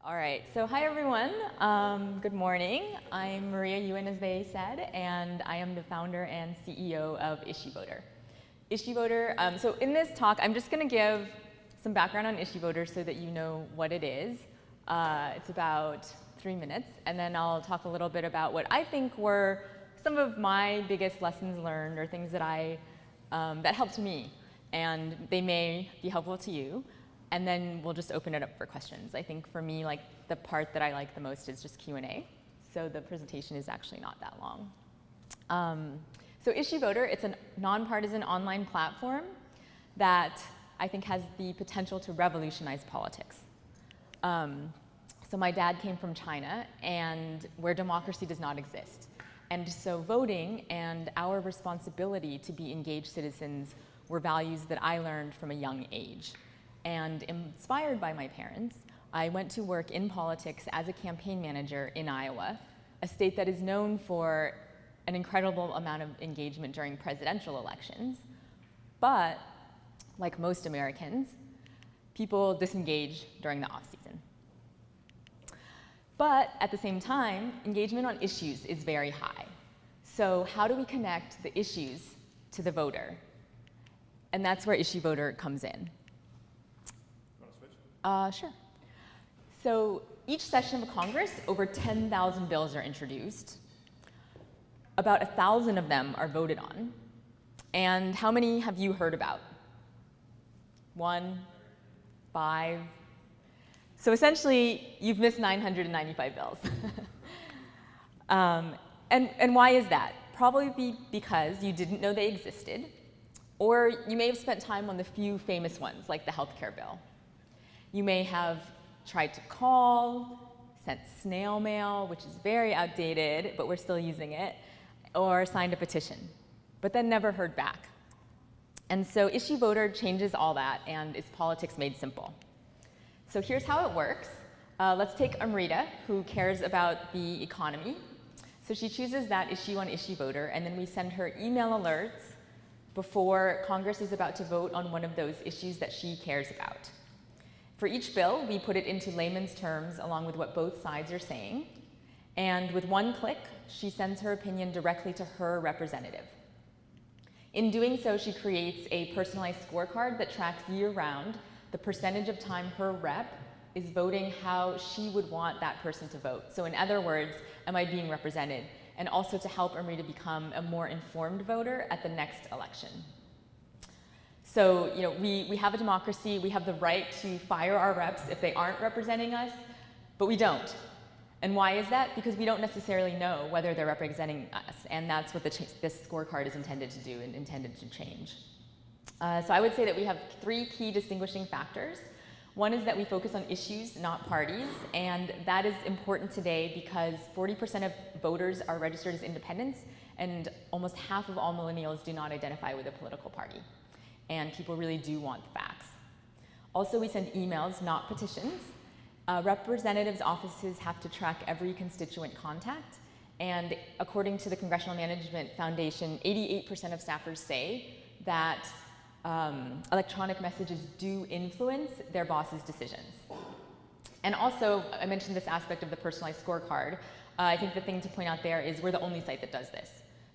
All right, so hi everyone. Good morning. I'm Maria Yuan, as they said, and I am the founder and CEO of IssueVoter. IssueVoter, so in this talk, I'm just going to give some background on IssueVoter so that you know what it is. It's about 3 minutes, and then I'll talk a little bit about what I think were some of my biggest lessons learned or things that that helped me, and they may be helpful to you. And then we'll just open it up for questions. I think for me, like, the part that I like the most is just Q&A. So the presentation is actually not that long. So IssueVoter, it's a nonpartisan online platform that I think has the potential to revolutionize politics. So my dad came from China, and where democracy does not exist. And so voting and our responsibility to be engaged citizens were values that I learned from a young age. And inspired by my parents, I went to work in politics as a campaign manager in Iowa, a state that is known for an incredible amount of engagement during presidential elections. But, like most Americans, people disengage during the off-season. But at the same time, engagement on issues is very high. So how do we connect the issues to the voter? And that's where IssueVoter comes in. Sure. So each session of Congress, over 10,000 bills are introduced. About 1,000 of them are voted on. And how many have you heard about? 1, 5. So essentially, you've missed 995 bills. And why is that? Probably because you didn't know they existed, or you may have spent time on the few famous ones, like the healthcare bill. You may have tried to call, sent snail mail, which is very outdated, but we're still using it, or signed a petition, but then never heard back. And so IssueVoter changes all that and is politics made simple. So here's how it works. Let's take Amrita, who cares about the economy. So she chooses that issue on IssueVoter, and then we send her email alerts before Congress is about to vote on one of those issues that she cares about. For each bill, we put it into layman's terms along with what both sides are saying. And with one click, she sends her opinion directly to her representative. In doing so, she creates a personalized scorecard that tracks year-round the percentage of time her rep is voting how she would want that person to vote. So in other words, am I being represented? And also to help Amrita become a more informed voter at the next election. So, you know, we have a democracy, we have the right to fire our reps if they aren't representing us, but we don't. And why is that? Because we don't necessarily know whether they're representing us, and that's what this scorecard is intended to do and intended to change. So I would say that we have 3 key distinguishing factors. One is that we focus on issues, not parties, and that is important today because 40% of voters are registered as independents, and almost half of all millennials do not identify with a political party. And people really do want the facts. Also, we send emails, not petitions. Representatives' offices have to track every constituent contact, and according to the Congressional Management Foundation, 88% of staffers say that electronic messages do influence their boss's decisions. And also, I mentioned this aspect of the personalized scorecard. I think the thing to point out there is we're the only site that does this.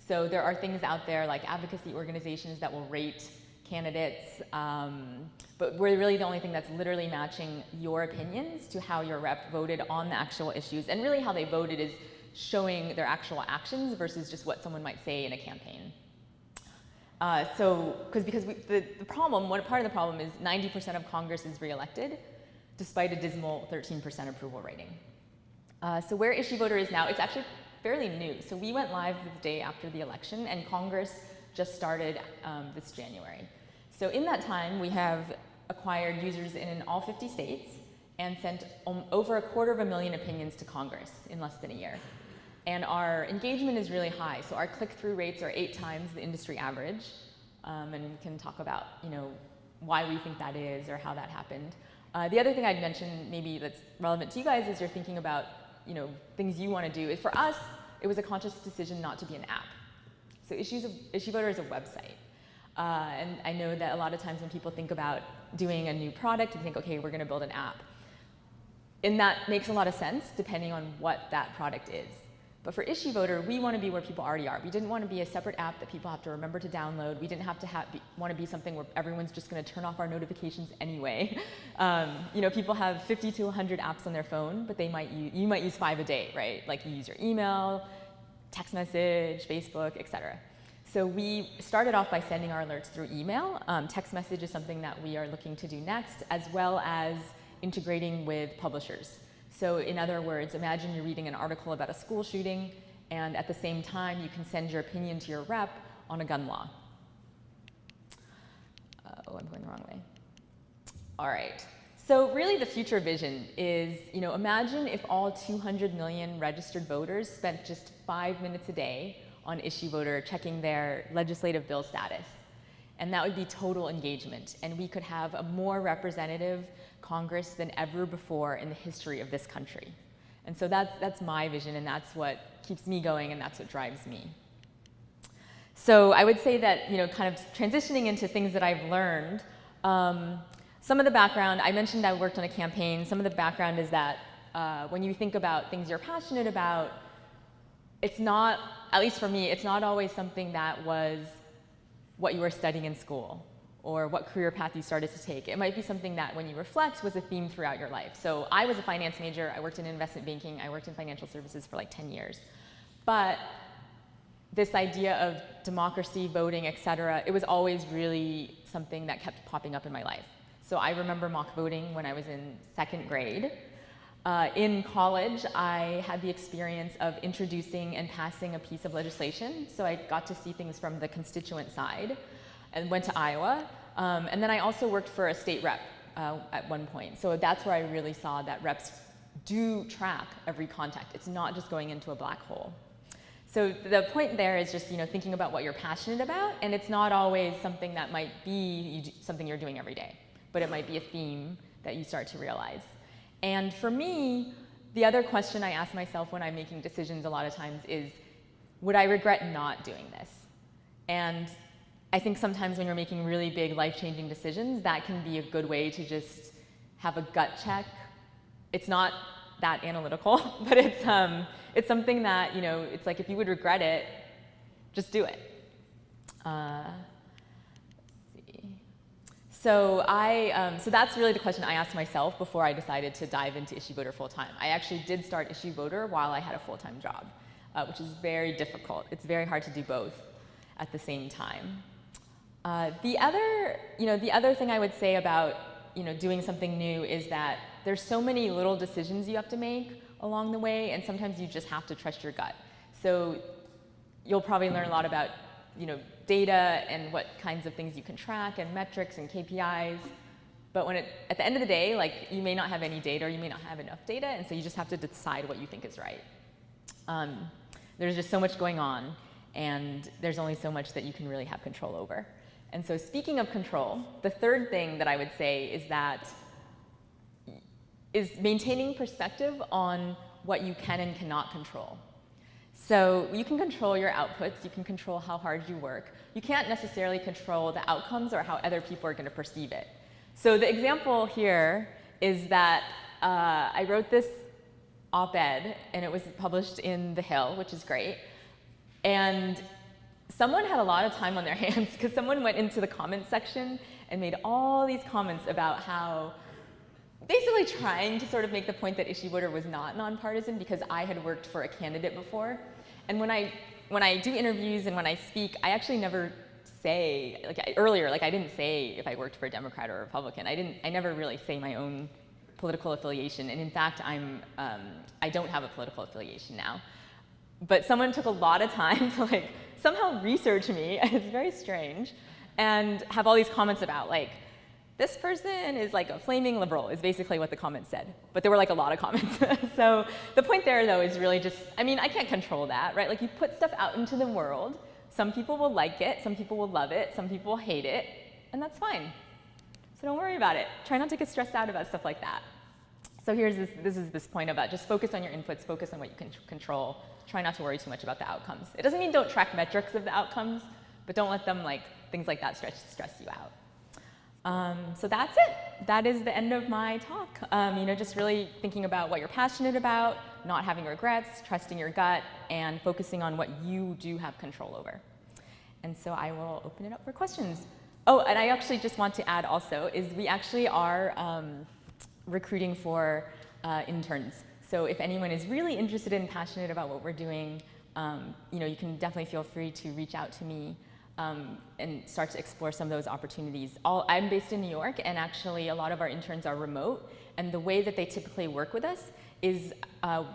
So there are things out there like advocacy organizations that will rate candidates, but we're really the only thing that's literally matching your opinions to how your rep voted on the actual issues. And really how they voted is showing their actual actions versus just what someone might say in a campaign. Because the problem, part of the problem is 90% of Congress is reelected, despite a dismal 13% approval rating. So where IssueVoter is now, it's actually fairly new. So we went live the day after the election, and Congress just started this January. So in that time, we have acquired users in all 50 states and sent over 250,000 opinions to Congress in less than a year. And our engagement is really high. So our click-through rates are 8 times the industry average. And we can talk about, you know, why we think that is or how that happened. The other thing I'd mention, maybe that's relevant to you guys, is you're thinking about, you know, things you want to do. For us, it was a conscious decision not to be an app. So IssueVoter is a website. And I know that a lot of times when people think about doing a new product, they think, okay, we're going to build an app. And that makes a lot of sense depending on what that product is. But for IssueVoter, we want to be where people already are. We didn't want to be a separate app that people have to remember to download. We didn't have to want to be something where everyone's just going to turn off our notifications anyway. You know, people have 50 to 100 apps on their phone, but you might use 5 a day, right? Like you use your email, text message, Facebook, etc. So we started off by sending our alerts through email. Text message is something that we are looking to do next, as well as integrating with publishers. So in other words, imagine you're reading an article about a school shooting, and at the same time, you can send your opinion to your rep on a gun law. Oh, I'm going the wrong way. All right. So really the future vision is, you know, imagine if all 200 million registered voters spent just 5 minutes a day on IssueVoter checking their legislative bill status. And that would be total engagement. And we could have a more representative Congress than ever before in the history of this country. And so that's my vision, and that's what keeps me going, and that's what drives me. So I would say that, you know, kind of transitioning into things that I've learned, some of the background, I mentioned I worked on a campaign. Some of the background is that when you think about things you're passionate about, it's not, at least for me, it's not always something that was what you were studying in school or what career path you started to take. It might be something that, when you reflect, was a theme throughout your life. So I was a finance major. I worked in investment banking. I worked in financial services for like 10 years. But this idea of democracy, voting, et cetera, it was always really something that kept popping up in my life. So I remember mock voting when I was in 2nd grade. In college, I had the experience of introducing and passing a piece of legislation. So I got to see things from the constituent side and went to Iowa. And then I also worked for a state rep at one point. So that's where I really saw that reps do track every contact. It's not just going into a black hole. So the point there is just, you know, thinking about what you're passionate about, and it's not always something that might be something you're doing every day, but it might be a theme that you start to realize. And for me, the other question I ask myself when I'm making decisions a lot of times is, would I regret not doing this? And I think sometimes when you're making really big life-changing decisions, that can be a good way to just have a gut check. It's not that analytical, but it's something that, you know, it's like if you would regret it, just do it. Let's see. So so that's really the question I asked myself before I decided to dive into IssueVoter full-time. I actually did start IssueVoter while I had a full-time job, which is very difficult. It's very hard to do both at the same time. The other thing I would say about, you know, doing something new is that there's so many little decisions you have to make along the way, and sometimes you just have to trust your gut. So you'll probably learn a lot about, you know, data and what kinds of things you can track and metrics and KPIs. But at the end of the day, like, you may not have any data or you may not have enough data, and so you just have to decide what you think is right. There's just so much going on, and there's only so much that you can really have control over. And so speaking of control, the third thing that I would say is maintaining perspective on what you can and cannot control. So you can control your outputs, you can control how hard you work. You can't necessarily control the outcomes or how other people are going to perceive it. So the example here is that I wrote this op-ed, and it was published in The Hill, which is great. And someone had a lot of time on their hands because someone went into the comments section and made all these comments about how, basically trying to sort of make the point that IssueVoter was not nonpartisan because I had worked for a candidate before. And when I do interviews and when I speak, I actually never say, earlier, I didn't say if I worked for a Democrat or a Republican. I never really say my own political affiliation. And in fact, I don't have a political affiliation now. But someone took a lot of time to somehow research me, it's very strange, and have all these comments about this person is a flaming liberal, is basically what the comments said. But there were a lot of comments. So the point there, though, is really just, I can't control that, right? You put stuff out into the world. Some people will like it, some people will love it, some people will hate it, and that's fine. So don't worry about it. Try not to get stressed out about stuff like that. So this is this point about just focus on your inputs, focus on what you can control. Try not to worry too much about the outcomes. It doesn't mean don't track metrics of the outcomes, but don't let them things like that stress you out. So that's it. That is the end of my talk. Just really thinking about what you're passionate about, not having regrets, trusting your gut, and focusing on what you do have control over. And so I will open it up for questions. Oh, and I actually just want to add also is we actually are recruiting for interns. So if anyone is really interested and passionate about what we're doing, you can definitely feel free to reach out to me and start to explore some of those opportunities. I'm based in New York, and actually a lot of our interns are remote. And the way that they typically work with us is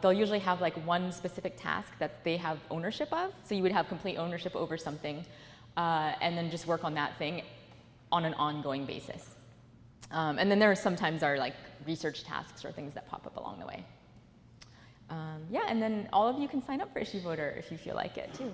they'll usually have like one specific task that they have ownership of. So you would have complete ownership over something, and then just work on that thing on an ongoing basis. And then there sometimes are like research tasks or things that pop up along the way. And then all of you can sign up for IssueVoter if you feel like it too.